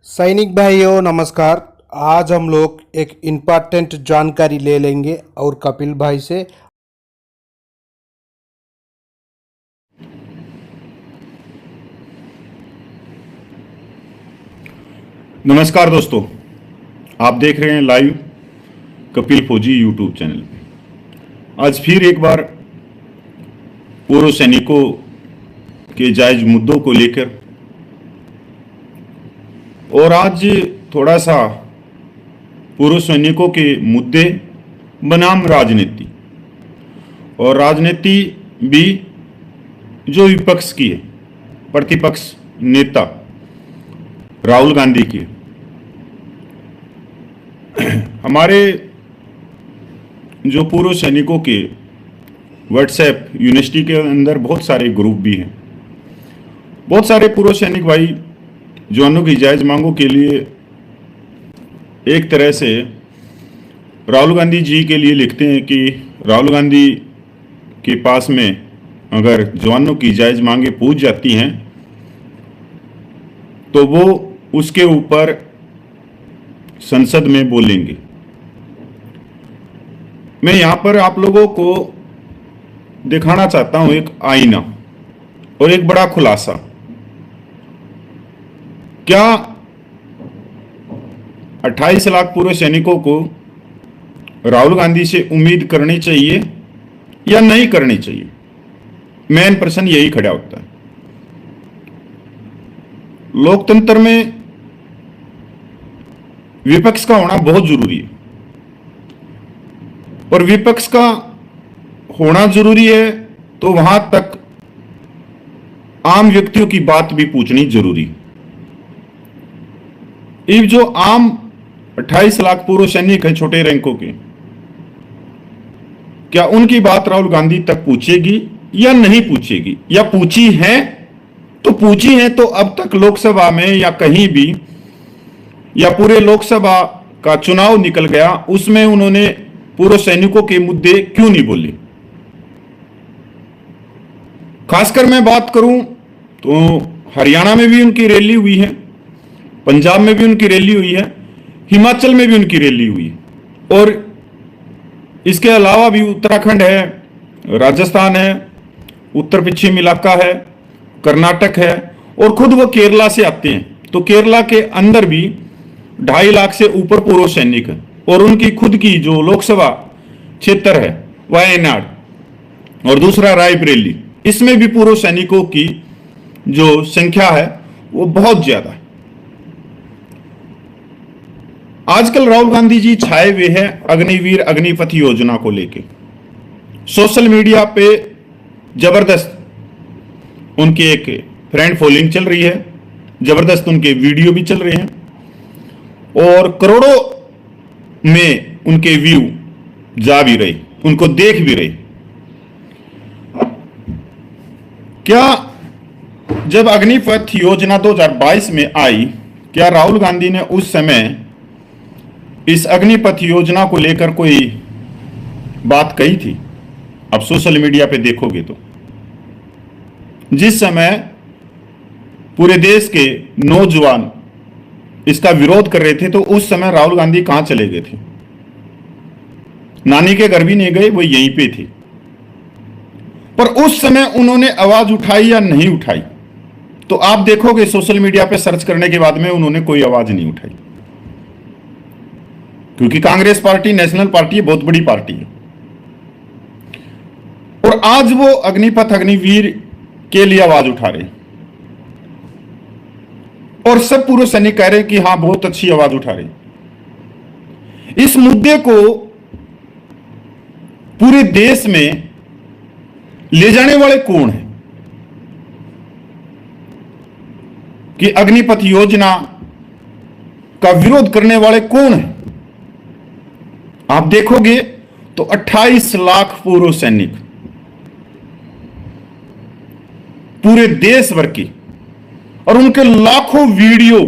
सैनिक भाइयों नमस्कार। आज हम लोग एक इम्पॉर्टेंट जानकारी ले लेंगे और कपिल भाई से। नमस्कार दोस्तों, आप देख रहे हैं लाइव कपिल फौजी यूट्यूब चैनल पे। आज फिर एक बार पूर्व सैनिकों के जायज मुद्दों को लेकर और आज थोड़ा सा पूर्व सैनिकों के मुद्दे बनाम राजनीति और राजनीति भी जो विपक्ष की है, प्रतिपक्ष नेता राहुल गांधी की है। हमारे जो पूर्व सैनिकों के व्हाट्सएप यूनिवर्सिटी के अंदर बहुत सारे ग्रुप भी हैं। बहुत सारे पूर्व सैनिक भाई जवानों की जायज मांगों के लिए एक तरह से राहुल गांधी जी के लिए लिखते हैं कि राहुल गांधी के पास में अगर जवानों की जायज मांगे पूछ जाती हैं तो वो उसके ऊपर संसद में बोलेंगे। मैं यहां पर आप लोगों को दिखाना चाहता हूं एक आईना और एक बड़ा खुलासा। क्या 28 लाख पूर्व सैनिकों को राहुल गांधी से उम्मीद करनी चाहिए या नहीं करनी चाहिए? मेन प्रश्न यही खड़ा होता है। लोकतंत्र में विपक्ष का होना बहुत जरूरी है और विपक्ष का होना जरूरी है तो वहां तक आम व्यक्तियों की बात भी पूछनी जरूरी है। ये जो आम 28 लाख पूर्व सैनिक हैं छोटे रैंकों के, क्या उनकी बात राहुल गांधी तक पूछेगी या नहीं पूछेगी? या पूछी है तो पूछी है तो अब तक लोकसभा में या कहीं भी या पूरे लोकसभा का चुनाव निकल गया उसमें उन्होंने पूर्व सैनिकों के मुद्दे क्यों नहीं बोले? खासकर मैं बात करूं तो हरियाणा में भी उनकी रैली हुई है, पंजाब में भी उनकी रैली हुई है, हिमाचल में भी उनकी रैली हुई है और इसके अलावा भी उत्तराखंड है, राजस्थान है, उत्तर पश्चिम इलाका है, कर्नाटक है और खुद वो केरला से आते हैं। तो केरला के अंदर भी 2.5 लाख से ऊपर पूर्व सैनिक है और उनकी खुद की जो लोकसभा क्षेत्र है वायनाड और दूसरा रायबरेली, इसमें भी पूर्व सैनिकों की जो संख्या है वो बहुत ज्यादा है। आजकल राहुल गांधी जी छाए हुए हैं अग्निवीर अग्निपथ योजना को लेके। सोशल मीडिया पे जबरदस्त उनकी एक फ्रेंड फॉलोइंग चल रही है, जबरदस्त उनके वीडियो भी चल रहे हैं और करोड़ों में उनके व्यू जा भी रहे, उनको देख भी रहे। क्या जब अग्निपथ योजना 2022 में आई, क्या राहुल गांधी ने उस समय इस अग्निपथ योजना को लेकर कोई बात कही थी? अब सोशल मीडिया पे देखोगे तो जिस समय पूरे देश के नौजवान इसका विरोध कर रहे थे तो उस समय राहुल गांधी कहां चले गए थे? नानी के घर भी नहीं गए, वो यहीं पे थे। पर उस समय उन्होंने आवाज उठाई या नहीं उठाई? तो आप देखोगे सोशल मीडिया पे सर्च करने के बाद में उन्होंने कोई आवाज नहीं उठाई, क्योंकि कांग्रेस पार्टी नेशनल पार्टी है, बहुत बड़ी पार्टी है। और आज वो अग्निपथ अग्निवीर के लिए आवाज उठा रहे और सब पूर्व सैनिक कह रहे हैं कि हां बहुत अच्छी आवाज उठा रहे। इस मुद्दे को पूरे देश में ले जाने वाले कौन हैं कि अग्निपथ योजना का विरोध करने वाले कौन हैं? आप देखोगे तो 28 लाख पूर्व सैनिक पूरे देश भर की और उनके लाखों वीडियो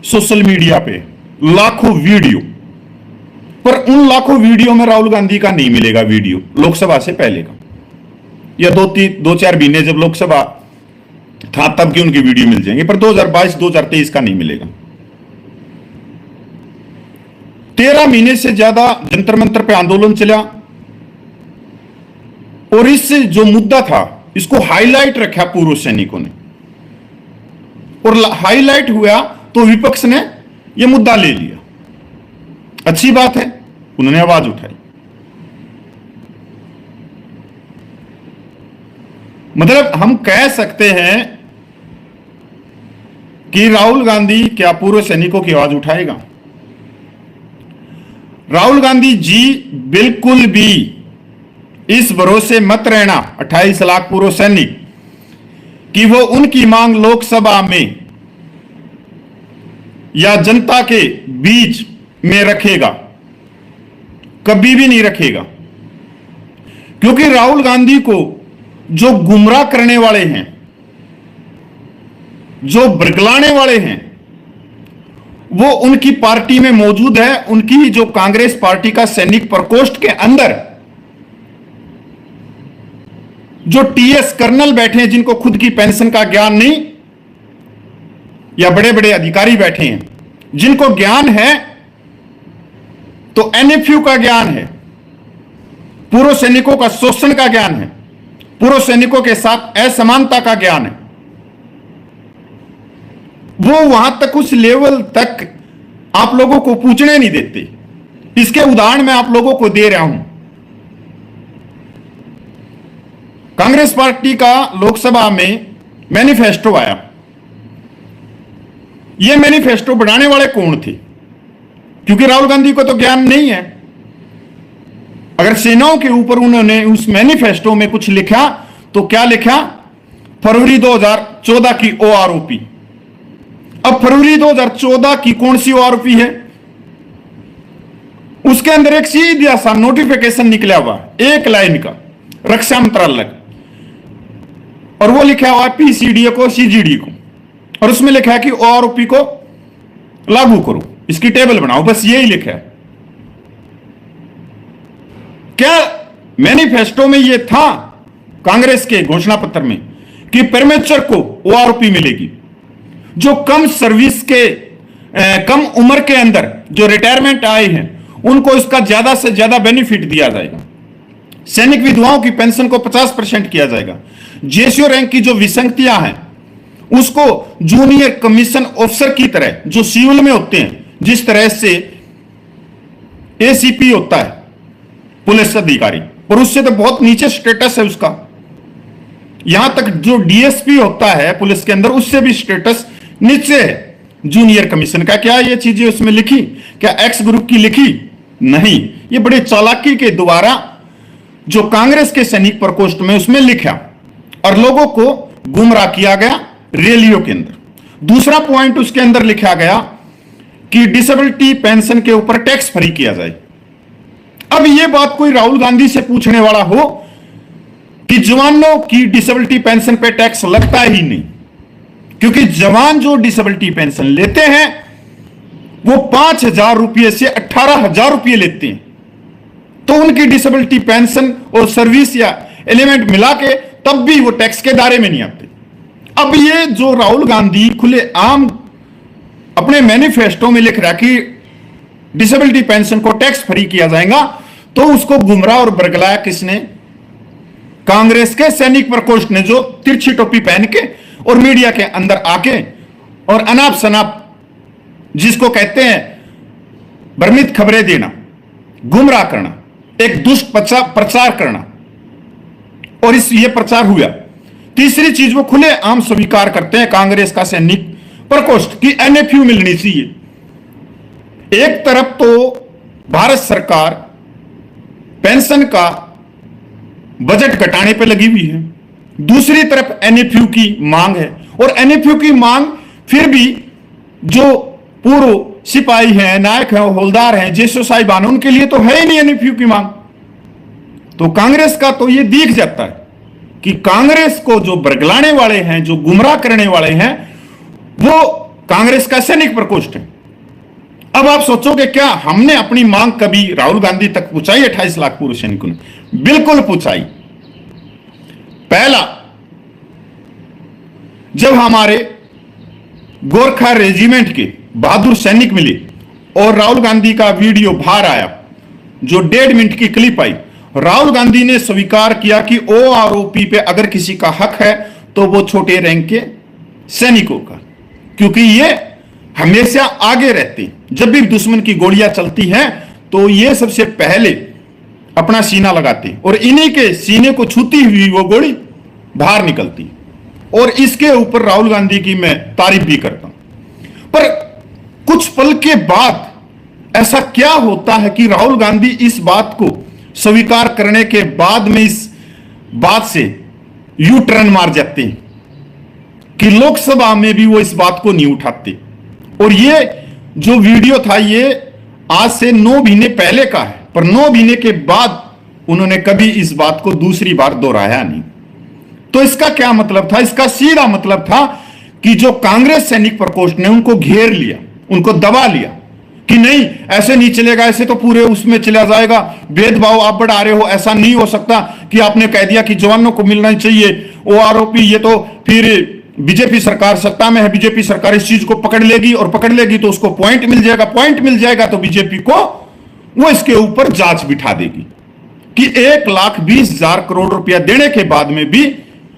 सोशल मीडिया पे, लाखों वीडियो। पर उन लाखों वीडियो में राहुल गांधी का नहीं मिलेगा वीडियो लोकसभा से पहले का, या 2-4 महीने जब लोकसभा था तब की उनकी वीडियो मिल जाएंगे, पर 2022-2023 का नहीं मिलेगा। 13 महीने से ज्यादा जंतर मंतर पे आंदोलन चला और इस जो मुद्दा था इसको हाईलाइट रखा पूर्व सैनिकों ने, और हाईलाइट हुआ तो विपक्ष ने यह मुद्दा ले लिया। अच्छी बात है, उन्होंने आवाज उठाई। मतलब हम कह सकते हैं कि राहुल गांधी क्या पूर्व सैनिकों की आवाज उठाएगा? राहुल गांधी जी बिल्कुल भी इस भरोसे मत रहना 28 लाख पूर्व सैनिक कि वो उनकी मांग लोकसभा में या जनता के बीच में रखेगा, कभी भी नहीं रखेगा। क्योंकि राहुल गांधी को जो गुमराह करने वाले हैं, जो बरगलाने वाले हैं, वो उनकी पार्टी में मौजूद है। उनकी जो कांग्रेस पार्टी का सैनिक प्रकोष्ठ के अंदर जो टीएस कर्नल बैठे हैं, जिनको खुद की पेंशन का ज्ञान नहीं, या बड़े बड़े अधिकारी बैठे हैं जिनको ज्ञान है तो एनएफयू का ज्ञान है, पूर्व सैनिकों का शोषण का ज्ञान है, पूर्व सैनिकों के साथ असमानता का ज्ञान है, वो वहां तक, उस लेवल तक आप लोगों को पूछने नहीं देते। इसके उदाहरण मैं आप लोगों को दे रहा हूं। कांग्रेस पार्टी का लोकसभा में मैनिफेस्टो आया। यह मैनिफेस्टो बनाने वाले कौन थे? क्योंकि राहुल गांधी को तो ज्ञान नहीं है। अगर सेनाओं के ऊपर उन्होंने उस मैनिफेस्टो में कुछ लिखा तो क्या लिखा? फरवरी 2014 की ओआरओपी। अब फरवरी 2014 की कौन सी ओआरओपी है? उसके अंदर एक सीधा सा नोटिफिकेशन निकला हुआ, एक लाइन का, रक्षा मंत्रालय, और वो लिखा हुआ पीसीडीए को, सीजीडी को, और उसमें लिखा है कि ओआरओपी को लागू करो, इसकी टेबल बनाओ, बस यही लिखा है। क्या मैनिफेस्टो में यह था कांग्रेस के घोषणा पत्र में कि परमेश्वर को ओआरओपी मिलेगी? जो कम सर्विस के कम उम्र के अंदर जो रिटायरमेंट आए हैं उनको इसका ज्यादा से ज्यादा बेनिफिट दिया जाएगा। सैनिक विधवाओं की पेंशन को 50% किया जाएगा। जेसीओ रैंक की जो विसंगतियां हैं उसको जूनियर कमीशन ऑफिसर की तरह, जो सिविल में होते हैं, जिस तरह से एसीपी होता है पुलिस अधिकारी, और उससे तो बहुत नीचे स्टेटस है उसका, यहां तक जो डीएसपी होता है पुलिस के अंदर, उससे भी स्टेटस नीचे है जूनियर कमीशन का। क्या ये चीजें उसमें लिखी? क्या एक्स ग्रुप की लिखी? नहीं, ये बड़े चालाकी के द्वारा जो कांग्रेस के सैनिक प्रकोष्ठ में उसमें लिखा और लोगों को गुमराह किया गया रैलियों के अंदर। दूसरा पॉइंट उसके अंदर लिखा गया कि डिसेबिलिटी पेंशन के ऊपर टैक्स फ्री किया जाए। अब यह बात कोई राहुल गांधी से पूछने वाला हो कि जवानों की डिसेबिलिटी पेंशन पे टैक्स लगता ही नहीं, क्योंकि जवान जो डिसेबिलिटी पेंशन लेते हैं वो 5,000 रुपये से 18,000 रुपये लेते हैं, तो उनकी डिसेबिलिटी पेंशन और सर्विस या एलिमेंट मिला के तब भी वो टैक्स के दायरे में नहीं आते। अब ये जो राहुल गांधी खुले आम अपने मैनिफेस्टो में लिख रहा है कि डिसेबिलिटी पेंशन को टैक्स फ्री किया जाएगा, तो उसको गुमराह और बरगलाया किसने? कांग्रेस के सैनिक प्रकोष्ठ ने, जो तिरछी टोपी पहन के और मीडिया के अंदर आके और अनाप शनाप, जिसको कहते हैं भ्रमित खबरें देना, गुमराह करना, एक दुष्ट प्रचार करना, और ये प्रचार हुआ। तीसरी चीज वो खुले आम स्वीकार करते हैं कांग्रेस का सैनिक प्रकोष्ठ की एनएफयू मिलनी चाहिए। एक तरफ तो भारत सरकार पेंशन का बजट घटाने पे लगी हुई है, दूसरी तरफ एनएफयू की मांग है, और एनएफयू की मांग फिर भी जो पूर्व सिपाही हैं, नायक हैं, हवलदार हैं, जेसो साहिबान, उनके लिए तो है ही नहीं एनएफयू की मांग। तो कांग्रेस का तो ये दिख जाता है कि कांग्रेस को जो बरगलाने वाले हैं, जो गुमराह करने वाले हैं, वो कांग्रेस का सैनिक प्रकोष्ठ है। अब आप सोचोगे क्या हमने अपनी मांग कभी राहुल गांधी तक पहुंचाई? 28 लाख पूर्व सैनिकों ने बिल्कुल पहुंचाई। पहला, जब हमारे गोरखा रेजिमेंट के बहादुर सैनिक मिले और राहुल गांधी का वीडियो बाहर आया, जो 1.5 मिनट की क्लिप आई, राहुल गांधी ने स्वीकार किया कि ओ आरोपी पे अगर किसी का हक है तो वो छोटे रैंक के सैनिकों का, क्योंकि ये हमेशा आगे रहते हैं। जब भी दुश्मन की गोलियां चलती हैं तो ये सबसे पहले अपना सीना लगाते हैं और इन्हीं के सीने को छूती हुई वो गोली बाहर निकलती। और इसके ऊपर राहुल गांधी की मैं तारीफ भी करता हूं। पर कुछ पल के बाद ऐसा क्या होता है कि राहुल गांधी इस बात को स्वीकार करने के बाद में इस बात से यू टर्न मार जाते हैं कि लोकसभा में भी वो इस बात को नहीं उठाते। और ये जो वीडियो था ये आज से 9 महीने पहले का है, पर 9 महीने के बाद उन्होंने कभी इस बात को दूसरी बार दोहराया नहीं। तो इसका क्या मतलब था? इसका सीधा मतलब था कि जो कांग्रेस सैनिक प्रकोष्ठ ने उनको घेर लिया, उनको दबा लिया कि नहीं ऐसे नहीं चलेगा, ऐसे तो पूरे उसमें चला जाएगा, भेदभाव आप बढ़ा रहे हो, ऐसा नहीं हो सकता कि आपने कह दिया कि जवानों को मिलना ही चाहिए, वो आरोपी, ये तो फिर बीजेपी सरकार सत्ता में है, बीजेपी सरकार इस चीज को पकड़ लेगी और पकड़ लेगी तो उसको पॉइंट मिल जाएगा, पॉइंट मिल जाएगा तो बीजेपी को वो इसके ऊपर जांच बिठा देगी कि 1,20,000 करोड़ रुपया देने के बाद में भी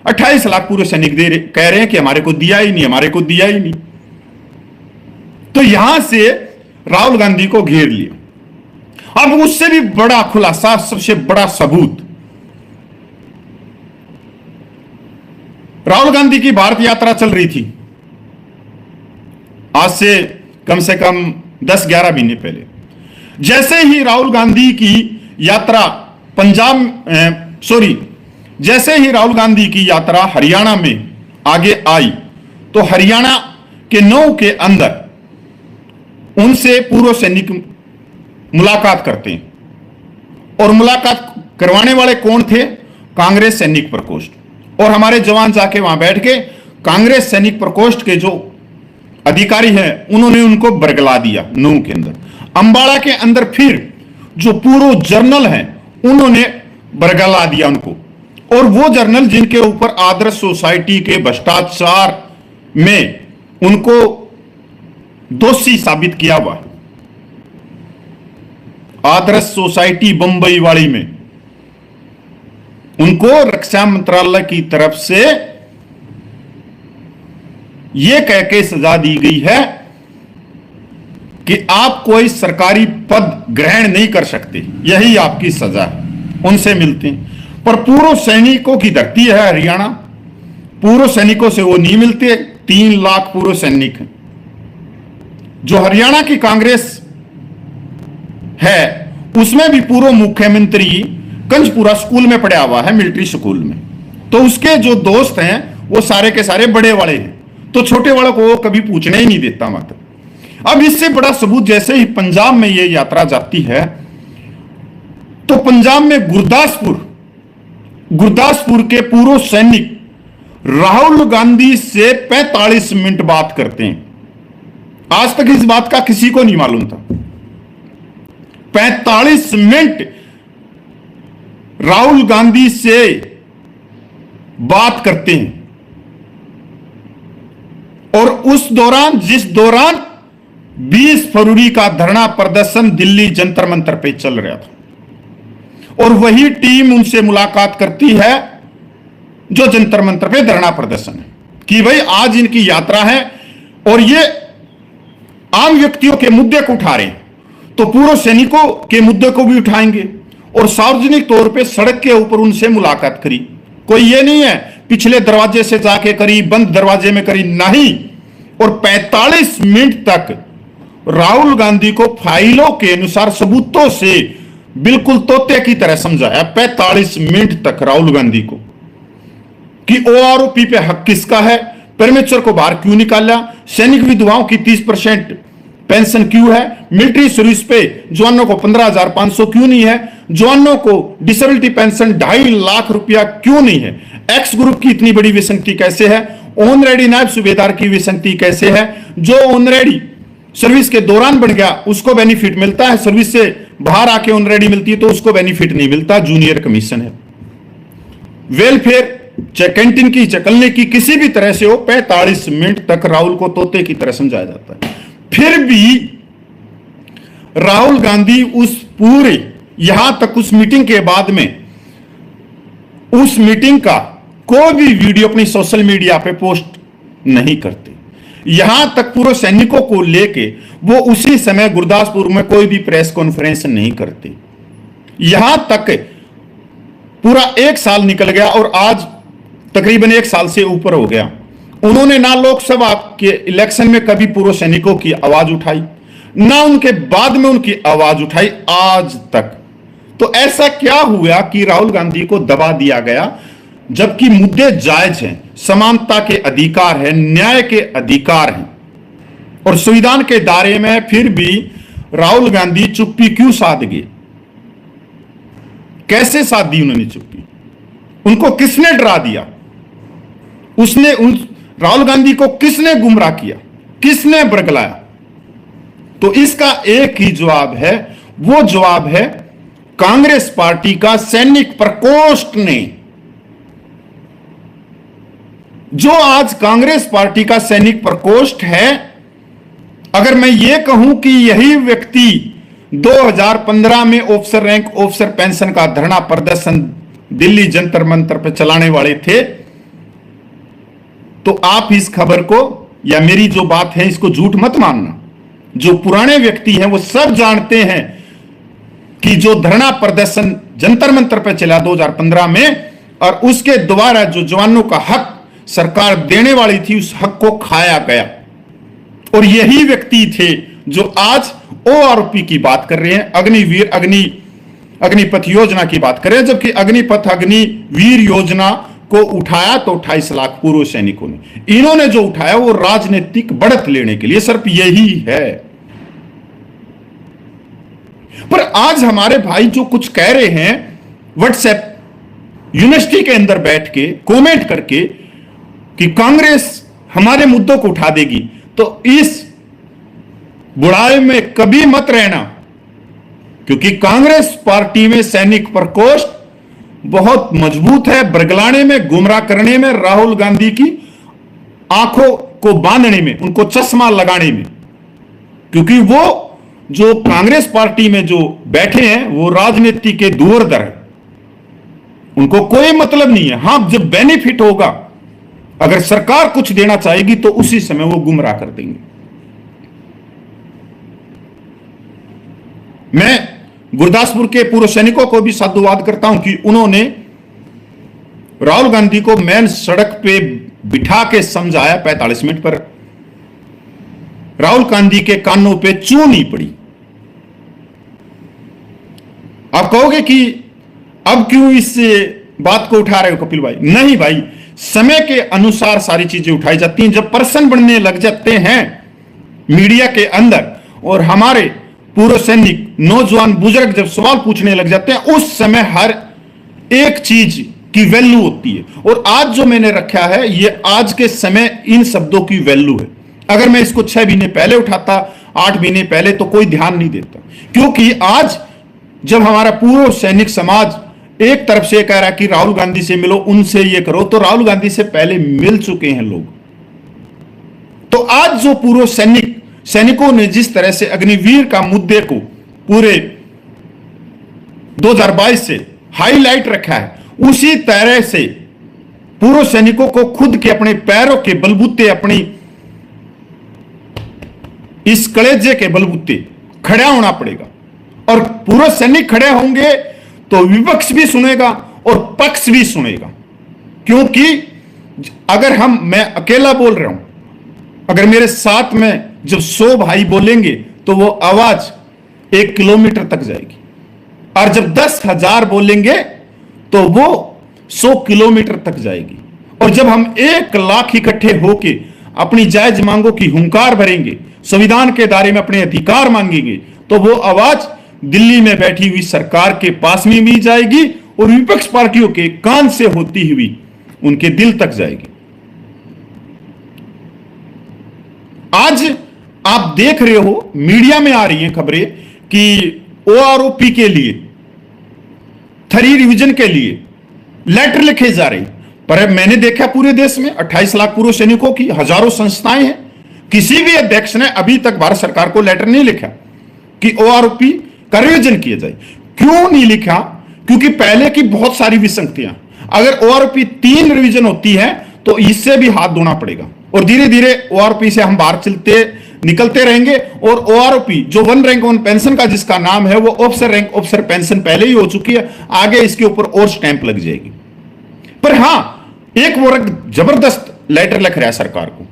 28 लाख पूरे सैनिक कह रहे हैं कि हमारे को दिया ही नहीं, हमारे को दिया ही नहीं। तो यहां से राहुल गांधी को घेर लिया। अब उससे भी बड़ा खुलासा, सबसे बड़ा सबूत, राहुल गांधी की भारत यात्रा चल रही थी आज से कम 10-11 महीने पहले। जैसे ही राहुल गांधी की यात्रा जैसे ही राहुल गांधी की यात्रा हरियाणा में आगे आई तो हरियाणा के 9 के अंदर उनसे पूर्व सैनिक मुलाकात करते हैं। और मुलाकात करवाने वाले कौन थे? कांग्रेस सैनिक प्रकोष्ठ। और हमारे जवान जाके वहां बैठ के कांग्रेस सैनिक प्रकोष्ठ के जो अधिकारी हैं उन्होंने उनको बरगला दिया 9 के अंदर। अंबाला के अंदर फिर जो पूर्व जर्नल हैं उन्होंने बरगला दिया उनको। और वो जर्नल जिनके ऊपर आदर्श सोसाइटी के भ्रष्टाचार में उनको दोषी साबित किया हुआ, आदर्श सोसाइटी बंबई वाली में उनको रक्षा मंत्रालय की तरफ से यह कह के सजा दी गई है कि आप कोई सरकारी पद ग्रहण नहीं कर सकते, यही आपकी सजा है, उनसे मिलते हैं। पर पूर्व सैनिकों की धरती है हरियाणा, पूर्व सैनिकों से वो नहीं मिलते। 3 लाख पूर्व सैनिक हैं। जो हरियाणा की कांग्रेस है उसमें भी पूर्व मुख्यमंत्री कंजपुरा स्कूल में पढ़ा हुआ है, मिलिट्री स्कूल में। तो उसके जो दोस्त हैं वो सारे के सारे बड़े वाले हैं, तो छोटे वालों को वो कभी पूछने ही नहीं देता मात्र। अब इससे बड़ा सबूत, जैसे ही पंजाब में ये यात्रा जाती है तो पंजाब में गुरदासपुर के पूर्व सैनिक राहुल गांधी से 45 मिनट बात करते हैं। आज तक इस बात का किसी को नहीं मालूम था। 45 मिनट राहुल गांधी से बात करते हैं। और उस दौरान, जिस दौरान 20 फरवरी का धरना प्रदर्शन दिल्ली जंतर मंतर पे चल रहा था, और वही टीम उनसे मुलाकात करती है जो जंतर मंतर पे धरना प्रदर्शन है कि भाई आज इनकी यात्रा है और ये आम व्यक्तियों के मुद्दे को उठा रहे हैं, तो पूर्व सैनिकों के मुद्दे को भी उठाएंगे। और सार्वजनिक तौर पे सड़क के ऊपर उनसे मुलाकात करी। कोई ये नहीं है पिछले दरवाजे से जाके करी, बंद दरवाजे में करी, नहीं। और 45 मिनट तक राहुल गांधी को फाइलों के अनुसार सबूतों से बिल्कुल तोते की तरह समझाया 45 मिनट तक राहुल गांधी को कि ओआरओपी पे हक किसका है, परमेश्वर को बाहर क्यों निकाला, सैनिक विधवाओं की 30% पेंशन क्यों है, मिलिट्री सर्विस पे जवानों को 15,500 क्यों नहीं है, जवानों को डिसेबिलिटी पेंशन 2.5 लाख रुपया क्यों नहीं है, एक्स ग्रुप की इतनी बड़ी विसंगति कैसे है, ऑनरेडी नायब सूबेदार की विसंगति कैसे है, जो ऑनरेडी सर्विस के दौरान बन गया उसको बेनिफिट मिलता है, सर्विस से बाहर आके ऑनरेडी मिलती है तो उसको बेनिफिट नहीं मिलता, जूनियर कमीशन है। वेलफेयर चाहे कैंटीन की चकलने की किसी भी तरह से हो 45 मिनट तक राहुल को तोते की तरह समझाया जाता है। फिर भी राहुल गांधी उस पूरे यहां तक उस मीटिंग के बाद में उस मीटिंग का कोई भी वीडियो अपनी सोशल मीडिया पे पोस्ट नहीं करते। यहां तक पूर्व सैनिकों को लेके वो उसी समय गुरदासपुर में कोई भी प्रेस कॉन्फ्रेंस नहीं करते। यहां तक पूरा 1 साल निकल गया और आज तकरीबन 1 साल से ऊपर हो गया। उन्होंने ना लोकसभा के इलेक्शन में कभी पूर्व सैनिकों की आवाज उठाई, ना उनके बाद में उनकी आवाज उठाई आज तक। तो ऐसा क्या हुआ कि राहुल गांधी को दबा दिया गया, जबकि मुद्दे जायज हैं, समानता के अधिकार है, न्याय के अधिकार हैं और संविधान के दायरे में, फिर भी राहुल गांधी चुप्पी क्यों साध गए? कैसे साध दी उन्होंने चुप्पी? उनको किसने डरा दिया? राहुल गांधी को किसने गुमराह किया? किसने बरगलाया? तो इसका एक ही जवाब है, वो जवाब है कांग्रेस पार्टी का सैनिक प्रकोष्ठ ने। जो आज कांग्रेस पार्टी का सैनिक प्रकोष्ठ है, अगर मैं ये कहूं कि यही व्यक्ति 2015 में ऑफिसर रैंक ऑफिसर पेंशन का धरना प्रदर्शन दिल्ली जंतर मंतर पर चलाने वाले थे, तो आप इस खबर को या मेरी जो बात है इसको झूठ मत मानना। जो पुराने व्यक्ति हैं वो सब जानते हैं कि जो धरना प्रदर्शन जंतर मंतर पर चला 2015 में, और उसके द्वारा जो जवानों का हक सरकार देने वाली थी, उस हक को खाया गया। और यही व्यक्ति थे जो आज ओआरओपी की बात कर रहे हैं, अग्निवीर अग्निपथ योजना की बात कर रहे हैं, जबकि अग्निपथ अग्निवीर योजना को उठाया तो 28 लाख पूर्व सैनिकों ने। इन्होंने जो उठाया वो राजनीतिक बढ़त लेने के लिए सिर्फ यही है। पर आज हमारे भाई जो कुछ कह रहे हैं व्हाट्सएप यूनिवर्सिटी के अंदर बैठ के कमेंट करके कि कांग्रेस हमारे मुद्दों को उठा देगी, तो इस बुढ़ापे में कभी मत रहना, क्योंकि कांग्रेस पार्टी में सैनिक प्रकोष्ठ बहुत मजबूत है। बरगलाने में, गुमराह करने में, राहुल गांधी की आंखों को बांधने में, उनको चश्मा लगाने में, क्योंकि वो जो कांग्रेस पार्टी में जो बैठे हैं वो राजनीति के धुरंधर है, उनको कोई मतलब नहीं है। हां, जब बेनिफिट होगा, अगर सरकार कुछ देना चाहेगी तो उसी समय वो गुमराह कर देंगे। मैं गुरदासपुर के पूर्व सैनिकों को भी साधुवाद करता हूं कि उन्होंने राहुल गांधी को मेन सड़क पे बिठा के समझाया 45 मिनट पर। राहुल गांधी के कानों पे चू नहीं पड़ी। आप कहोगे कि अब क्यों इस बात को उठा रहे हो कपिल भाई? नहीं भाई, समय के अनुसार सारी चीजें उठाई जाती हैं। जब पर्सन बनने लग जाते हैं मीडिया के अंदर और हमारे पूर्व सैनिक, नौजवान, बुजुर्ग जब सवाल पूछने लग जाते हैं, उस समय हर एक चीज की वैल्यू होती है। और आज जो मैंने रखा है, ये आज के समय इन शब्दों की वैल्यू है। अगर मैं इसको 6 महीने पहले उठाता, 8 महीने पहले, तो कोई ध्यान नहीं देता। क्योंकि आज जब हमारा पूर्व सैनिक समाज एक तरफ से कह रहा है कि राहुल गांधी से मिलो, उनसे ये करो, तो राहुल गांधी से पहले मिल चुके हैं लोग। तो आज जो पूर्व सैनिकों ने जिस तरह से अग्निवीर का मुद्दे को पूरे 2022 से हाईलाइट रखा है, उसी तरह से पूर्व सैनिकों को खुद के अपने पैरों के बलबूते, अपनी इस कलेजे के बलबूते खड़ा होना पड़ेगा। और पूर्व सैनिक खड़े होंगे तो विपक्ष भी सुनेगा और पक्ष भी सुनेगा। क्योंकि अगर मैं अकेला बोल रहा हूं, अगर मेरे साथ में जब 100 भाई बोलेंगे तो वो आवाज 1 किलोमीटर तक जाएगी, और जब 10,000 बोलेंगे तो वो 100 किलोमीटर तक जाएगी। और जब हम 1 लाख इकट्ठे होके अपनी जायज मांगों की हुंकार भरेंगे, संविधान के दायरे में अपने अधिकार मांगेंगे, तो वो आवाज दिल्ली में बैठी हुई सरकार के पास में भी जाएगी और विपक्ष पार्टियों के कान से होती हुई उनके दिल तक जाएगी। आज आप देख रहे हो मीडिया में आ रही हैं खबरें कि ओआरओपी के लिए, 3 रिवीजन के लिए लेटर लिखे जा रहे हैं। पर मैंने देखा पूरे देश में 28 लाख पूर्व सैनिकों की हजारों संस्थाएं हैं, किसी भी अध्यक्ष ने अभी तक भारत सरकार को लेटर नहीं लिखा। कि ओआरओपी का रिवीजन किया जाए। क्यों नहीं लिखा? क्योंकि पहले की बहुत सारी विसंगतियां, अगर ओआरओपी 3 रिवीजन होती है तो इससे भी हाथ धोना पड़ेगा और धीरे धीरे ओआरओपी से हम बाहर निकलते रहेंगे। और ओआरओपी जो 1 रैंक 1 पेंशन का जिसका नाम है वो ऑफिसर रैंक ऑफिसर पेंशन पहले ही हो चुकी है, आगे इसके ऊपर और स्टैंप लग जाएगी। पर हां, एक वर्ग जबरदस्त लेटर लिख रहा है सरकार को,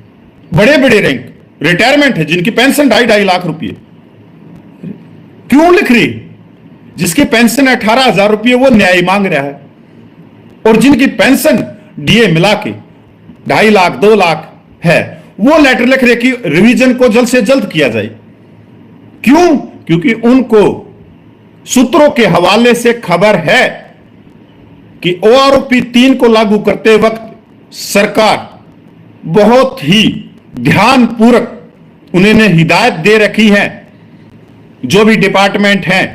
बड़े बड़े रैंक रिटायरमेंट है जिनकी पेंशन 2.5 लाख रुपए। क्यों लिख रही? जिसकी पेंशन 18,000 रुपये वो न्याय मांग रहा है और जिनकी पेंशन डीए मिला के 2.5 लाख 2 लाख है वो लेटर लिख रहे कि रिवीजन को जल्द से जल्द किया जाए। क्यों? क्योंकि उनको सूत्रों के हवाले से खबर है कि ओआरओपी 3 को लागू करते वक्त सरकार बहुत ही ध्यानपूर्वक उन्होंने हिदायत दे रखी है जो भी डिपार्टमेंट हैं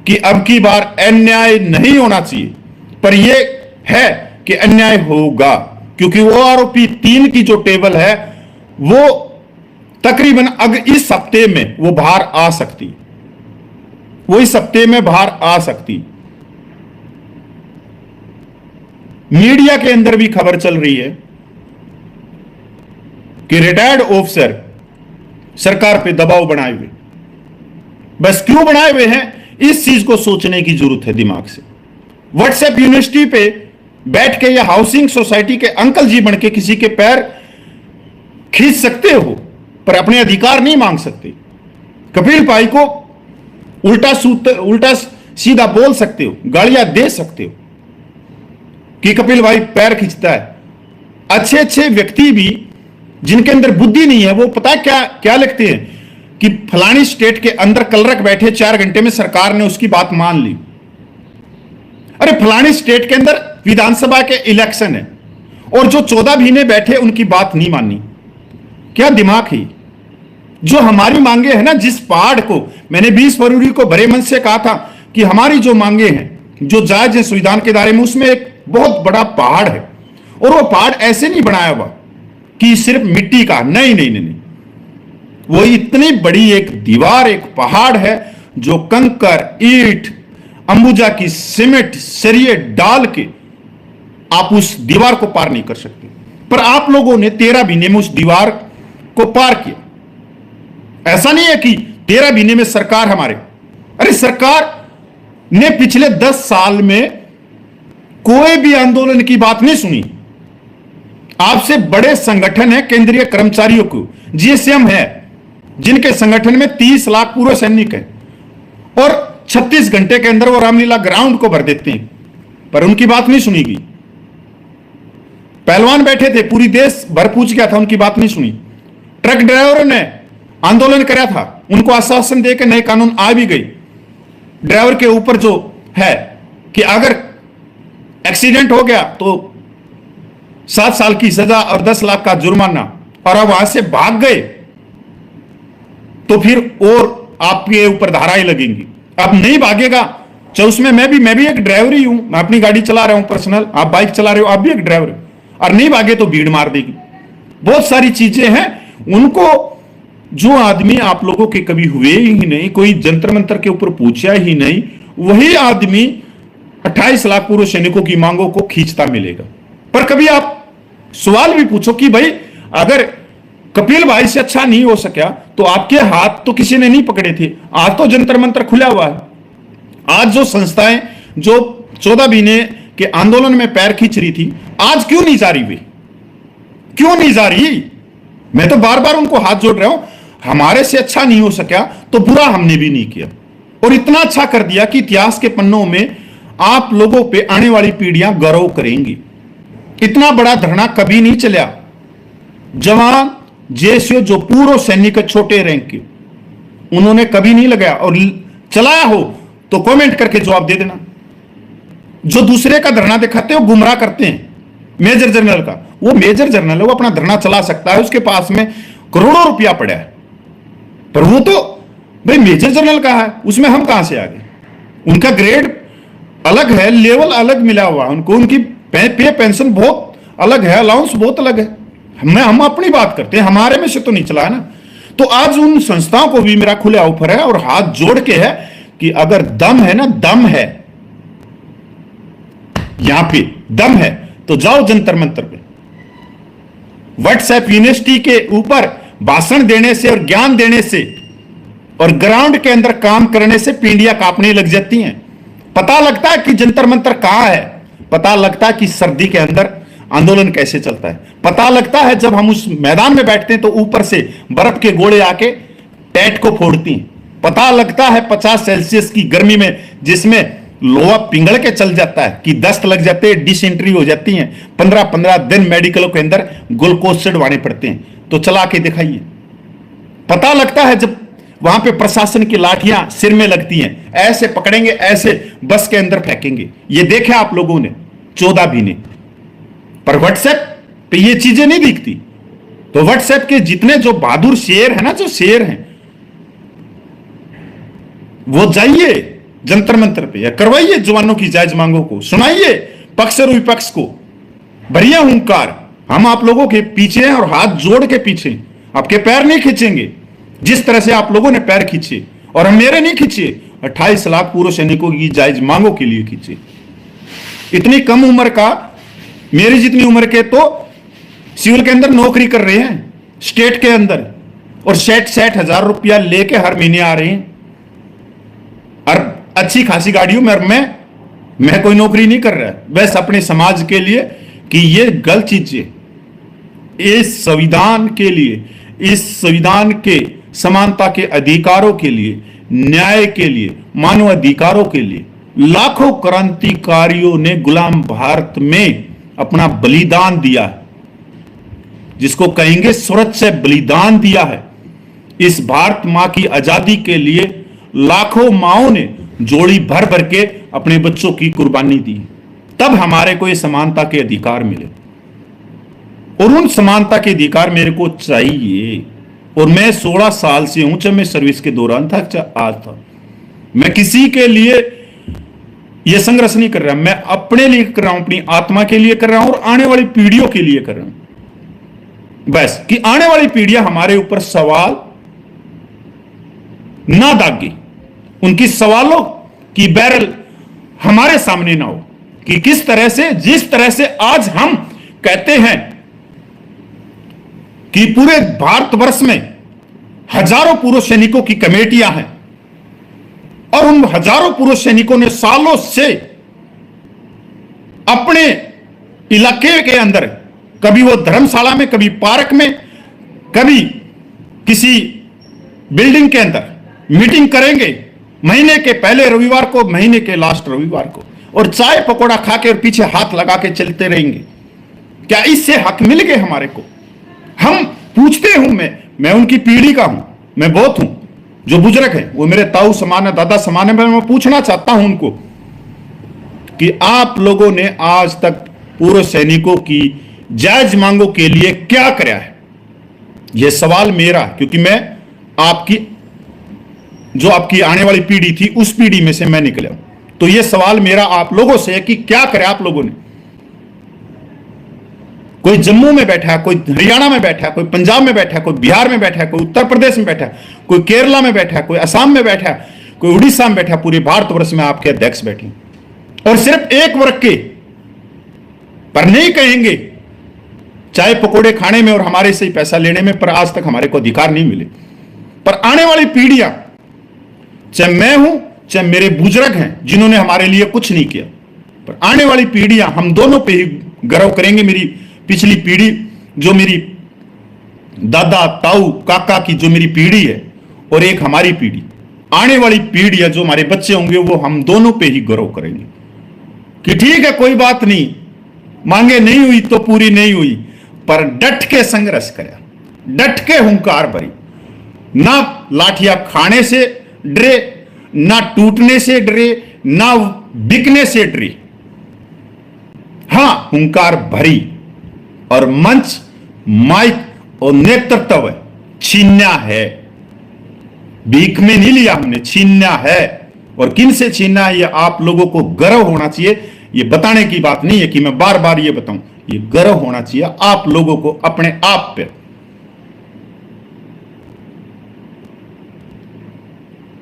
कि अब की बार अन्याय नहीं होना चाहिए, पर यह है कि अन्याय होगा क्योंकि ओआरओपी 3 की जो टेबल है वो तकरीबन अगर इस हफ्ते में वो बाहर आ सकती, वो इस हफ्ते में बाहर आ सकती। मीडिया के अंदर भी खबर चल रही है कि रिटायर्ड ऑफिसर सरकार पे दबाव बनाए हुए। बस क्यों बनाए हुए हैं इस चीज को सोचने की जरूरत है दिमाग से। व्हाट्सएप यूनिवर्सिटी पे बैठ के या हाउसिंग सोसाइटी के अंकल जी बन के किसी के पैर खींच सकते हो पर अपने अधिकार नहीं मांग सकते। कपिल भाई को उल्टा सीधा बोल सकते हो, गालियां दे सकते हो कि कपिल भाई पैर खींचता है। अच्छे अच्छे व्यक्ति भी जिनके अंदर बुद्धि नहीं है वो पता क्या क्या लिखते हैं कि फलानी स्टेट के अंदर कलरक बैठे 4 घंटे में सरकार ने उसकी बात मान ली। अरे फलानी स्टेट के अंदर विधानसभा के इलेक्शन है और जो 14 महीने बैठे उनकी बात नहीं मानी। क्या दिमाग है? जो हमारी मांगे हैं ना, जिस पहाड़ को मैंने 20 फरवरी को बड़े मन से कहा था कि हमारी जो मांगे हैं जो जायज है संविधान के दायरे में, उसमें एक बहुत बड़ा पहाड़ है और वो पहाड़ ऐसे नहीं बनाया हुआ कि सिर्फ मिट्टी का, नहीं नहीं नहीं, नहीं। वो इतनी बड़ी एक दीवार, एक पहाड़ है जो कंकर, ईंट, अंबुजा की सीमेंट, सरिये डाल के आप उस दीवार को पार नहीं कर सकते। पर आप लोगों ने 13 महीने में उस दीवार को पार किया। ऐसा नहीं है कि 13 महीने में सरकार हमारे, अरे सरकार ने पिछले 10 साल में कोई भी आंदोलन की बात नहीं सुनी। आपसे बड़े संगठन है केंद्रीय कर्मचारियों को, जीएसएम है, जिनके संगठन में 30 लाख पूर्व सैनिक है और 36 घंटे के अंदर वो रामलीला ग्राउंड को भर देते हैं, पर उनकी बात नहीं सुनी गई। पहलवान बैठे थे, पूरी देश भर पूछ गया था, उनकी बात नहीं सुनी। ट्रक ड्राइवरों ने आंदोलन कराया था, उनको आश्वासन देकर नए कानून आ भी गई। ड्राइवर के ऊपर जो है कि अगर एक्सीडेंट हो गया तो 7 साल की सजा और 10 लाख का जुर्माना, और अब वहां से भाग गए तो फिर और आपके ऊपर धाराएं लगेंगी। अब नहीं भागेगा, चाहे उसमें मैं भी एक ड्राइवर ही हूं, मैं अपनी गाड़ी चला रहा हूं पर्सनल, आप बाइक चला रहे हो, आप भी एक ड्राइवर हो, और नहीं भागे तो भीड़ मार देगी। बहुत सारी चीजें हैं, उनको जो आदमी आप लोगों के कभी हुए ही नहीं, कोई जंतर मंतर के ऊपर पूछा ही नहीं, वही आदमी 28 लाख पूर्व सैनिकों की मांगों को खींचता मिलेगा। पर कभी आप सवाल भी पूछो कि भाई अगर कपिल भाई से अच्छा नहीं हो सका तो आपके हाथ तो किसी ने नहीं पकड़े थे, आज तो जंतर मंतर खुला हुआ है। आज जो संस्थाएं जो 14 महीने के आंदोलन में पैर खींच रही थी, आज क्यों नहीं जा रही वे? क्यों नहीं जा रही? मैं तो बार बार उनको हाथ जोड़ रहा हूं, हमारे से अच्छा नहीं हो सका तो बुरा हमने भी नहीं किया, और इतना अच्छा कर दिया कि इतिहास के पन्नों में आप लोगों पे आने वाली पीढ़ियां गौरव करेंगी। इतना बड़ा धरना कभी नहीं चला। जवान जेसीओ जो पूर्व सैनिक छोटे रैंक के, उन्होंने कभी नहीं लगाया, और चलाया हो तो कमेंट करके जवाब दे देना। जो दूसरे का धरना दिखाते हैं वो गुमराह करते हैं। मेजर जनरल का, वो मेजर जनरल है, वो अपना धरना चला सकता है, उसके पास में करोड़ों रुपया पड़ा है, पर वो तो भाई मेजर जनरल का है, उसमें हम कहां से आ गए? उनका ग्रेड अलग है, लेवल अलग मिला हुआ उनको, उनकी पे पेंशन बहुत अलग है, अलाउंस बहुत अलग है। हम अपनी बात करते हैं, हमारे में से तो नहीं चला है ना। तो आज उन संस्थाओं को भी मेरा खुला ऑफर है और हाथ जोड़ के है कि अगर दम है ना, दम है यहां पे, दम है तो जाओ जंतर मंतर पे। व्हाट्सएप यूनिवर्सिटी के ऊपर भाषण देने से और ज्ञान देने से और ग्राउंड के अंदर काम करने से पीढ़ियां कांपने लग जाती हैं। पता लगता है कि जंतर मंतर कहां है, पता लगता है कि सर्दी के अंदर आंदोलन कैसे चलता है, पता लगता है जब हम उस मैदान में बैठते हैं तो ऊपर से बर्फ के गोले आके टैट को फोड़ती हैं, पता लगता है 50 सेल्सियस की गर्मी में जिसमें लोहा पिंगल के चल जाता है कि दस्त लग जाते हैं, डिसेंट्री हो जाती हैं, 15-15 दिन मेडिकलों के अंदर ग्लूकोज चढ़वाने पड़ते हैं, तो चला के दिखाइए। पता लगता है जब वहां पे प्रशासन की लाठियां सिर में लगती हैं, ऐसे पकड़ेंगे, ऐसे बस के अंदर फेंकेंगे, ये देखे आप लोगों ने 14 भी ने। पर व्हाट्सएप पे ये चीजें नहीं दिखती। तो व्हाट्सएप के जितने जो बहादुर शेर है ना, जो शेर हैं, वो जाइए जंतर मंतर पे या करवाइए जवानों की जायज मांगों को, सुनाइए पक्ष और विपक्ष को, भरिए हुंकार। हम आप लोगों के पीछे हैं और हाथ जोड़ के पीछे, आपके पैर नहीं खींचेंगे जिस तरह से आप लोगों ने पैर खींचे और हम मेरे नहीं खींचे, 28 लाख पूर्व सैनिकों की जायज मांगों के लिए खींचे। इतनी कम उम्र का, मेरी जितनी उम्र के तो सिविल के अंदर नौकरी कर रहे हैं स्टेट के अंदर, और 60 हजार रुपया लेके हर महीने आ रहे हैं, और अच्छी खासी गाड़ियों में। मैं कोई नौकरी नहीं कर रहा, बस अपने समाज के लिए कि ये गलत चीजें, इस संविधान के लिए, इस संविधान के समानता के अधिकारों के लिए, न्याय के लिए, मानव अधिकारों के लिए लाखों क्रांतिकारियों ने गुलाम भारत में अपना बलिदान दिया है, जिसको कहेंगे स्वरत से बलिदान दिया है। इस भारत मां की आजादी के लिए लाखों माओं ने जोड़ी भर भर के अपने बच्चों की कुर्बानी दी, तब हमारे को ये समानता के अधिकार मिले। और उन समानता के अधिकार मेरे को चाहिए। और मैं 16 साल से हूं, जब मैं सर्विस के दौरान था, आज था, मैं किसी के लिए यह संघर्ष नहीं कर रहा, मैं अपने लिए कर रहा हूं, अपनी आत्मा के लिए कर रहा हूं और आने वाली पीढ़ियों के लिए कर रहा हूं। बस कि आने वाली पीढ़ियां हमारे ऊपर सवाल ना दागे, उनकी सवालों की बैरल हमारे सामने ना हो कि किस तरह से, जिस तरह से आज हम कहते हैं कि पूरे भारतवर्ष में हजारों पूर्व सैनिकों की कमेटियां हैं और उन हजारों पूर्व सैनिकों ने सालों से अपने इलाके के अंदर, कभी वो धर्मशाला में, कभी पार्क में, कभी किसी बिल्डिंग के अंदर मीटिंग करेंगे महीने के पहले रविवार को, महीने के लास्ट रविवार को, और चाय पकौड़ा खा के और पीछे हाथ लगा के चलते रहेंगे। क्या इससे हक मिल गए हमारे को? हम पूछते हूं, मैं उनकी पीढ़ी का हूं, मैं बहुत हूं, जो बुजुर्ग है वो मेरे ताऊ समान है, दादा समान है। मैं पूछना चाहता हूं उनको कि आप लोगों ने आज तक पूर्व सैनिकों की जायज मांगों के लिए क्या किया है? यह सवाल मेरा, क्योंकि मैं आपकी, जो आपकी आने वाली पीढ़ी थी, उस पीढ़ी में से मैं निकला हूं। तो यह सवाल मेरा आप लोगों से है कि क्या करे आप लोगों ने? कोई जम्मू में बैठा है, कोई हरियाणा में बैठा है, कोई पंजाब में बैठा है, कोई बिहार में बैठा है, कोई उत्तर प्रदेश में बैठा है, कोई केरला में बैठा है, कोई असम में बैठा है, कोई उड़ीसा में बैठा है। पूरे भारतवर्ष में आपके अध्यक्ष बैठे और सिर्फ एक वर्ग के पर नहीं कहेंगे चाय पकोड़े खाने में और हमारे से पैसा लेने में, पर आज तक हमारे को अधिकार नहीं मिले। पर आने वाली पीढ़ियां, चाहे मैं हूं चाहे मेरे बुजुर्ग हैं जिन्होंने हमारे लिए कुछ नहीं किया, पर आने वाली पीढ़ियां हम दोनों पे ही गर्व करेंगे। मेरी पिछली पीढ़ी, जो मेरी दादा, ताऊ, काका की जो मेरी पीढ़ी है, और एक हमारी पीढ़ी, आने वाली पीढ़ियां जो हमारे बच्चे होंगे, वो हम दोनों पे ही गर्व करेंगे कि ठीक है, कोई बात नहीं, मांगे नहीं हुई तो पूरी नहीं हुई, पर डट के संघर्ष करा, डट के हुंकार भरी, ना लाठियां खाने से डरे, ना टूटने से डरे, ना बिकने से डरे, हां हुंकार भरी। और मंच, माइक और नेतृत्व छीनना है, भीख में नहीं लिया हमने, छीनना है। और किन से छीनना है, ये आप लोगों को गर्व होना चाहिए। ये बताने की बात नहीं है कि मैं बार बार ये बताऊं, ये गर्व होना चाहिए आप लोगों को अपने आप पे।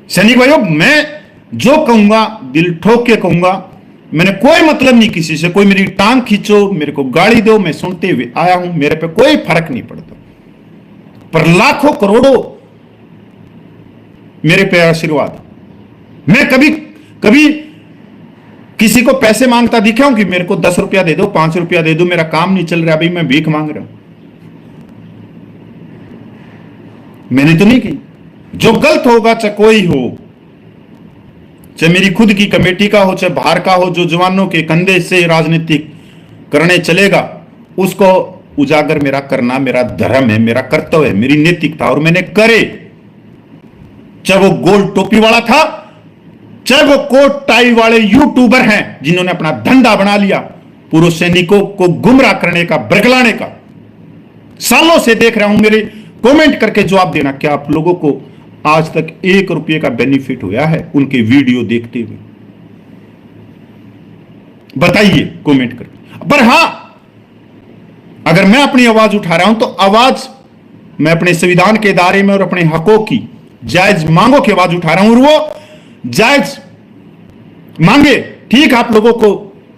सैनिक भाइयों, मैं जो कहूंगा दिल ठोक के कहूंगा, मैंने कोई मतलब नहीं किसी से, कोई मेरी टांग खींचो, मेरे को गाली दो, मैं सुनते हुए आया हूं, मेरे पे कोई फर्क नहीं पड़ता। पर लाखों करोड़ों मेरे पे आशीर्वाद। मैं कभी कभी किसी को पैसे मांगता दिखा हूं कि मेरे को 10 रुपया दे दो, 5 रुपया दे दो, मेरा काम नहीं चल रहा, अभी मैं भीख मांग रहा हूं? मैंने तो नहीं की। जो गलत होगा, चाहे कोई हो, चाहे मेरी खुद की कमेटी का हो, चाहे बाहर का हो, जो जवानों के कंधे से राजनीतिक करने चलेगा, उसको उजागर मेरा करना मेरा धर्म है, मेरा कर्तव्य है, मेरी नैतिकता, और मैंने करे। चाहे वो गोल टोपी वाला था, चाहे वो कोट टाई वाले यूट्यूबर हैं जिन्होंने अपना धंधा बना लिया पूर्व सैनिकों को गुमराह करने का, बरगलाने का। सालों से देख रहा हूं, मेरे कमेंट करके जवाब देना, क्या आप लोगों को आज तक 1 रुपये का बेनिफिट हुआ है उनके वीडियो देखते हुए? बताइए कमेंट करके। पर हां, अगर मैं अपनी आवाज उठा रहा हूं तो आवाज मैं अपने संविधान के दायरे में और अपने हकों की जायज मांगों की आवाज उठा रहा हूं, और वो जायज मांगे। ठीक, आप लोगों को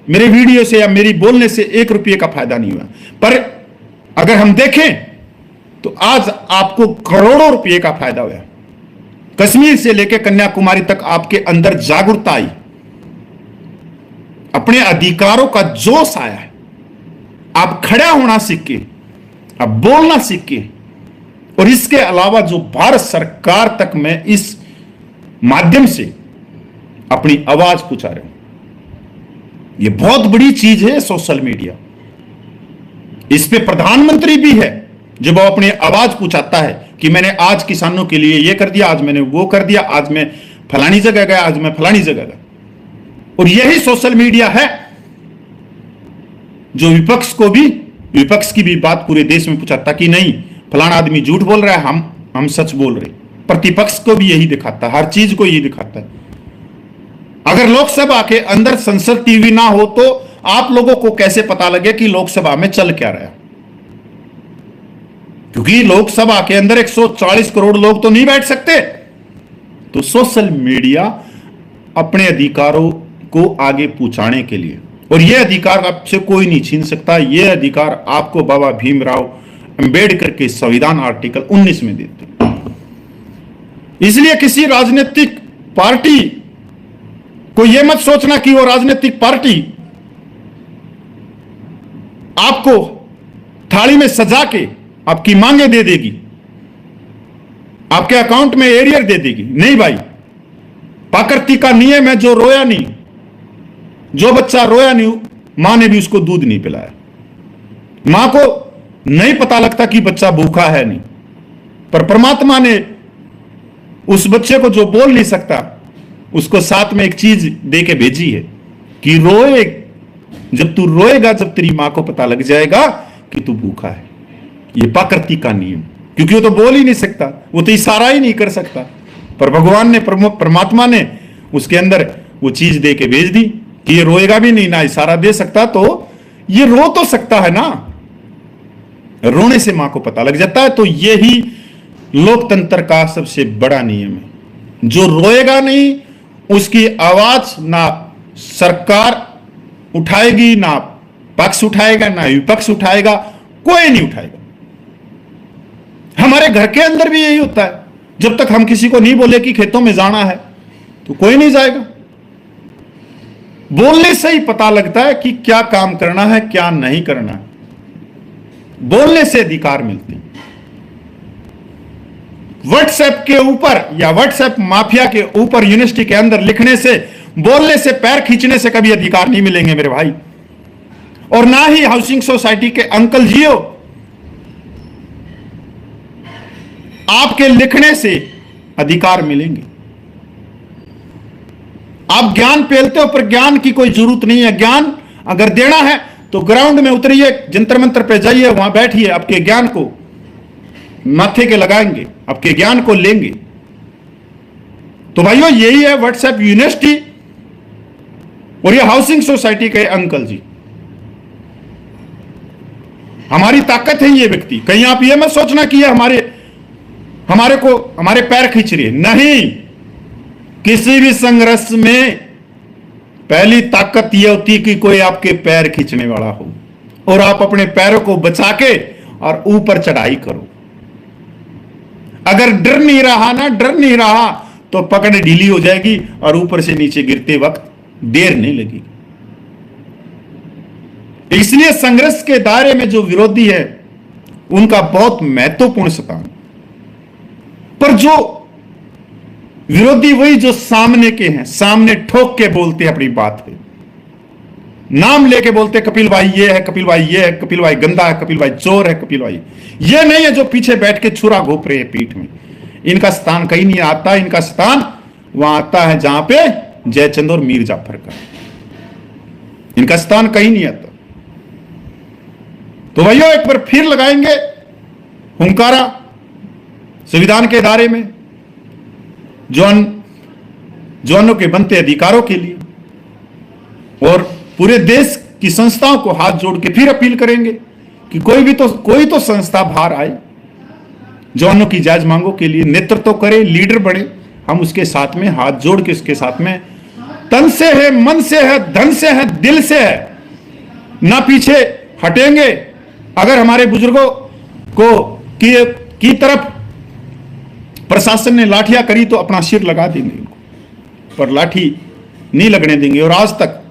मेरे वीडियो से या मेरी बोलने से 1 रुपये का फायदा नहीं हुआ, पर अगर हम देखें तो आज आपको करोड़ों रुपये का फायदा हुआ। कश्मीर से लेकर कन्याकुमारी तक आपके अंदर जागरूकता आई, अपने अधिकारों का जोश आया है। आप खड़ा होना सीखे, आप बोलना सीखे, और इसके अलावा जो भारत सरकार तक मैं इस माध्यम से अपनी आवाज पहुंचा रहा हूं। यह बहुत बड़ी चीज है सोशल मीडिया। इस पे प्रधानमंत्री भी है, जब वो अपनी आवाज पहुंचाता है कि मैंने आज किसानों के लिए ये कर दिया, आज मैंने वो कर दिया, आज मैं फलानी जगह गया, आज मैं फलानी जगह गया। और यही सोशल मीडिया है जो विपक्ष की भी बात पूरे देश में पहुंचाता कि नहीं, फलाना आदमी झूठ बोल रहा है, हम सच बोल रहे। प्रतिपक्ष को भी यही दिखाता है, हर चीज को यही दिखाता है। अगर लोकसभा के अंदर संसद टीवी ना हो तो आप लोगों को कैसे पता लगे कि लोकसभा में चल क्या रहा? क्योंकि लोकसभा के अंदर 140 करोड़ लोग तो नहीं बैठ सकते। तो सोशल मीडिया अपने अधिकारों को आगे पहुंचाने के लिए, और यह अधिकार आपसे कोई नहीं छीन सकता। यह अधिकार आपको बाबा भीमराव अंबेडकर के संविधान आर्टिकल 19 में देते हैं। इसलिए किसी राजनीतिक पार्टी को यह मत सोचना कि वो राजनीतिक पार्टी आपको थाली में सजा के आपकी मांगे दे देगी, आपके अकाउंट में एरियर दे देगी। नहीं भाई, प्रकृति का नियम है, जो रोया नहीं, जो बच्चा रोया नहीं, मां ने भी उसको दूध नहीं पिलाया। मां को नहीं पता लगता कि बच्चा भूखा है नहीं, पर परमात्मा ने उस बच्चे को जो बोल नहीं सकता, उसको साथ में एक चीज दे के भेजी है कि रोए, जब तू रोएगा, जब तेरी मां को पता लग जाएगा कि तू भूखा है। ये प्रकृति का नियम, क्योंकि वो तो बोल ही नहीं सकता, वो तो इशारा ही नहीं कर सकता, पर भगवान ने, परमात्मा ने उसके अंदर वो चीज दे के भेज दी कि ये रोएगा भी नहीं, ना इशारा दे सकता, तो ये रो तो सकता है ना। रोने से मां को पता लग जाता है। तो यही लोकतंत्र का सबसे बड़ा नियम है। जो रोएगा नहीं, उसकी आवाज ना सरकार उठाएगी, ना पक्ष उठाएगा, ना विपक्ष उठाएगा, कोई नहीं उठाएगा। हमारे घर के अंदर भी यही होता है। जब तक हम किसी को नहीं बोले कि खेतों में जाना है, तो कोई नहीं जाएगा। बोलने से ही पता लगता है कि क्या काम करना है, क्या नहीं करना है। बोलने से अधिकार मिलते हैं। व्हाट्सएप के ऊपर या व्हाट्सएप माफिया के ऊपर यूनिवर्सिटी के अंदर लिखने से, बोलने से, पैर खींचने से कभी अधिकार नहीं मिलेंगे मेरे भाई। और ना ही हाउसिंग सोसाइटी के अंकल जियो आपके लिखने से अधिकार मिलेंगे। आप ज्ञान पेलते हो, पर ज्ञान की कोई जरूरत नहीं है। ज्ञान अगर देना है तो ग्राउंड में उतरिए, जंतर मंतर पे जाइए, वहां बैठिए, आपके ज्ञान को माथे के लगाएंगे, आपके ज्ञान को लेंगे। तो भाइयों, यही है व्हाट्सएप यूनिवर्सिटी और ये हाउसिंग सोसाइटी के अंकल जी। हमारी ताकत है ये व्यक्ति। कहीं आप ये मत सोचना कि ये हमारे पैर खींच रही है। नहीं, किसी भी संघर्ष में पहली ताकत यह होती है कि कोई आपके पैर खींचने वाला हो और आप अपने पैरों को बचा के और ऊपर चढ़ाई करो। अगर डर नहीं रहा तो पकड़ ढीली हो जाएगी और ऊपर से नीचे गिरते वक्त देर नहीं लगेगी। इसलिए संघर्ष के दायरे में जो विरोधी है उनका बहुत महत्वपूर्ण स्थान, पर जो विरोधी वही जो सामने के हैं, सामने ठोक के बोलते हैं अपनी बात पे, नाम लेके बोलते कपिल भाई ये है, कपिल भाई ये है, कपिल भाई गंदा है, कपिल भाई चोर है, कपिल भाई ये नहीं है जो पीछे बैठ के छुरा घोप रहे हैं पीठ में। इनका स्थान कहीं नहीं आता, इनका स्थान वहां आता है जहां पे जयचंद और मीर जाफर का, इनका स्थान कहीं नहीं आता। तो भैया एक बार फिर लगाएंगे हुंकारा संविधान के दायरे में जवानों के बनते अधिकारों के लिए, और पूरे देश की संस्थाओं को हाथ जोड़ के फिर अपील करेंगे कि कोई तो संस्था बाहर आए, जवानों की जायज मांगों के लिए नेतृत्व करे, लीडर बने। हम उसके साथ में हाथ जोड़ के उसके साथ में तन से है, मन से है, धन से है, दिल से है, ना पीछे हटेंगे। अगर हमारे बुजुर्गों को की तरफ प्रशासन ने लाठियां करी तो अपना सिर लगा देंगे उनको, पर लाठी नहीं लगने देंगे। और आज तक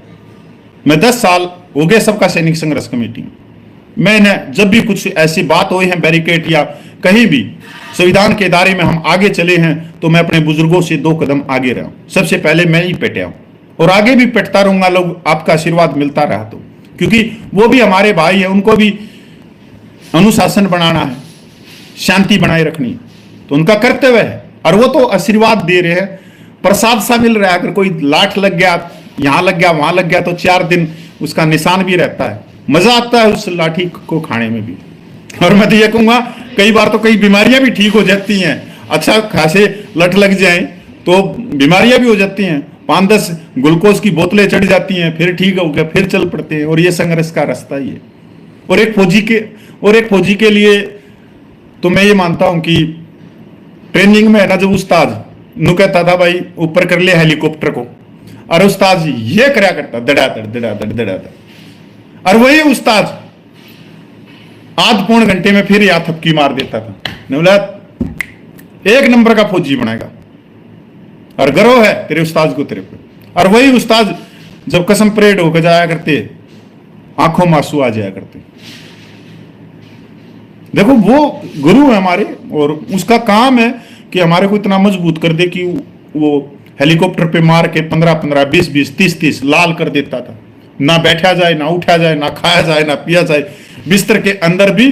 मैं 10 साल हो गए सबका सैनिक संघर्ष कमेटी में, मैंने जब भी कुछ ऐसी बात हुई है बैरिकेड या कहीं भी संविधान के दायरे में हम आगे चले हैं तो मैं अपने बुजुर्गों से 2 कदम आगे रहा हूं। सबसे पहले मैं ही पेटा हूं और आगे भी पेटता रहूंगा, लोग आपका आशीर्वाद मिलता रहा तो, क्योंकि वो भी हमारे भाई है, उनको भी अनुशासन बनाना है, शांति बनाए रखनी, तो उनका कर्तव्य है। और वो तो आशीर्वाद दे रहे हैं, प्रसाद सा मिल रहा है। अगर कोई लाठ लग गया, यहां लग गया, वहां लग गया, तो 4 दिन उसका निशान भी रहता है, मजा आता है उस लाठी को खाने में भी। और मैं तो ये कहूंगा कई बार तो कई बीमारियां भी ठीक हो जाती हैं, अच्छा खासे लठ लग जाए तो बीमारियां भी हो जाती हैं, 5-10 ग्लूकोज की बोतलें चढ़ जाती हैं, फिर ठीक हो गया, फिर चल पड़ते हैं। और ये संघर्ष का रास्ता ही है। और एक फौजी के लिए तो मैं ये मानता हूं कि ट्रेनिंग में है ना, जब उस्ताद नु कहता था भाई ऊपर कर ले हेलीकॉप्टर को, और उस्ताद ये कराया करता दड़ा, और वही उस्ताद आध पौन घंटे में फिर या थपकी मार देता था। ने बोला 1 नंबर का फौजी बनाएगा, और गर्व है तेरे उस्ताद को तेरे पे। और वही उस्ताद जब कसम परेड होकर जाया करते, आंखों में आंसू आ जाया करते। देखो वो गुरु है हमारे, और उसका काम है कि हमारे को इतना मजबूत कर दे कि वो हेलीकॉप्टर पे मार के 15-15, 20-20, 30-30 लाल कर देता था। ना बैठा जाए, ना उठा जाए, ना खाया जाए, ना पिया जाए, बिस्तर के अंदर भी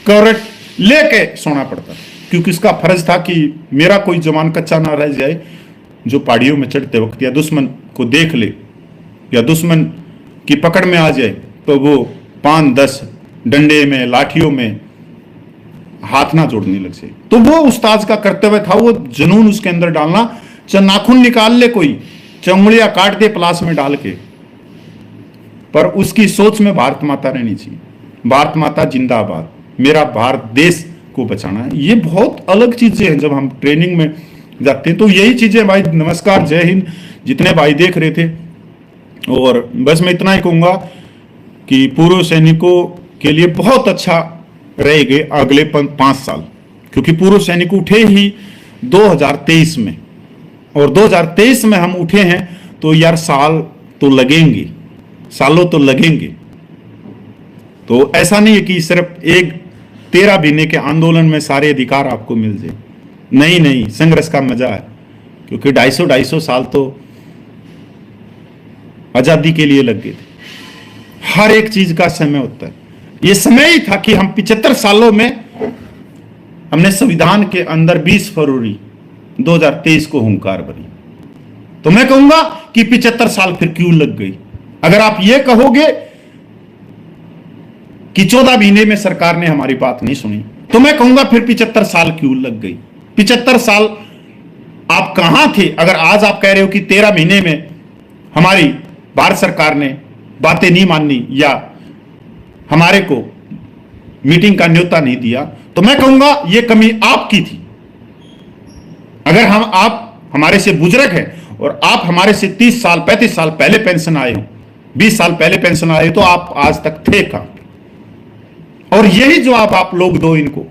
कवरेट लेके सोना पड़ता, क्योंकि इसका फर्ज था कि मेरा कोई जवान कच्चा ना रह जाए, जो पहाड़ियों में चढ़ते वक्त या दुश्मन को देख ले या दुश्मन की पकड़ में आ जाए तो वो 5-10 डंडे में, लाठियों में हाथ ना जोड़ने लग जाए। तो वो उस्ताद का कर्तव्य था, वो जुनून उसके अंदर डालना, चाहे नाखून निकाल ले कोई, चाहे उंगलियां काट दे प्लास में डाल के, पर उसकी सोच में भारत माता रहनी चाहिए। भारत माता जिंदाबाद, मेरा भारत देश को बचाना है। ये बहुत अलग चीजें हैं जब हम ट्रेनिंग में जाते हैं। तो यही चीजें भाई, नमस्कार, जय हिंद, जितने भाई देख रहे थे। और बस मैं इतना ही कहूंगा कि पूर्व सैनिकों के लिए बहुत अच्छा रहेंगे अगले 5 साल, क्योंकि पूर्व सैनिक उठे ही 2023 में, और 2023 में हम उठे हैं तो यार साल तो लगेंगे, सालों तो लगेंगे। तो ऐसा नहीं है कि सिर्फ एक 13 महीने के आंदोलन में सारे अधिकार आपको मिल जाए, नहीं, संघर्ष का मजा है, क्योंकि 250 साल तो आजादी के लिए लग गए थे। हर एक चीज का समय होता है, ये समय ही था कि हम 75 सालों में हमने संविधान के अंदर 20 फरवरी 2023 को हुंकार भरी। तो मैं कहूंगा कि 75 साल फिर क्यों लग गई। अगर आप ये कहोगे कि 14 महीने में सरकार ने हमारी बात नहीं सुनी, तो मैं कहूंगा फिर 75 साल क्यों लग गई। 75 साल आप कहां थे? अगर आज आप कह रहे हो कि 13 महीने में हमारी भारत सरकार ने बातें नहीं मानी या हमारे को मीटिंग का न्योता नहीं दिया, तो मैं कहूंगा यह कमी आपकी थी। अगर आप हमारे से बुजुर्ग हैं और आप हमारे से 30 साल 35 साल पहले पेंशन आए हो, 20 साल पहले पेंशन आए हो, तो आप आज तक थे कहां। और यही जवाब आप लोग दो इनको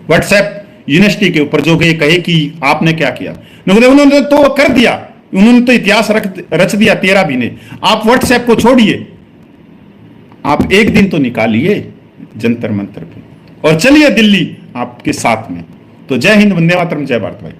व्हाट्सएप यूनिवर्सिटी के ऊपर, जो कि कहे कि आपने क्या किया। उन्होंने तो कर दिया, उन्होंने तो इतिहास रच दिया 13 महीने। आप व्हाट्सएप को छोड़िए, आप एक दिन तो निकालिए जंतर मंतर पे और चलिए दिल्ली आपके साथ में। तो जय हिंद, वंदे मातरम, जय भारत भाई।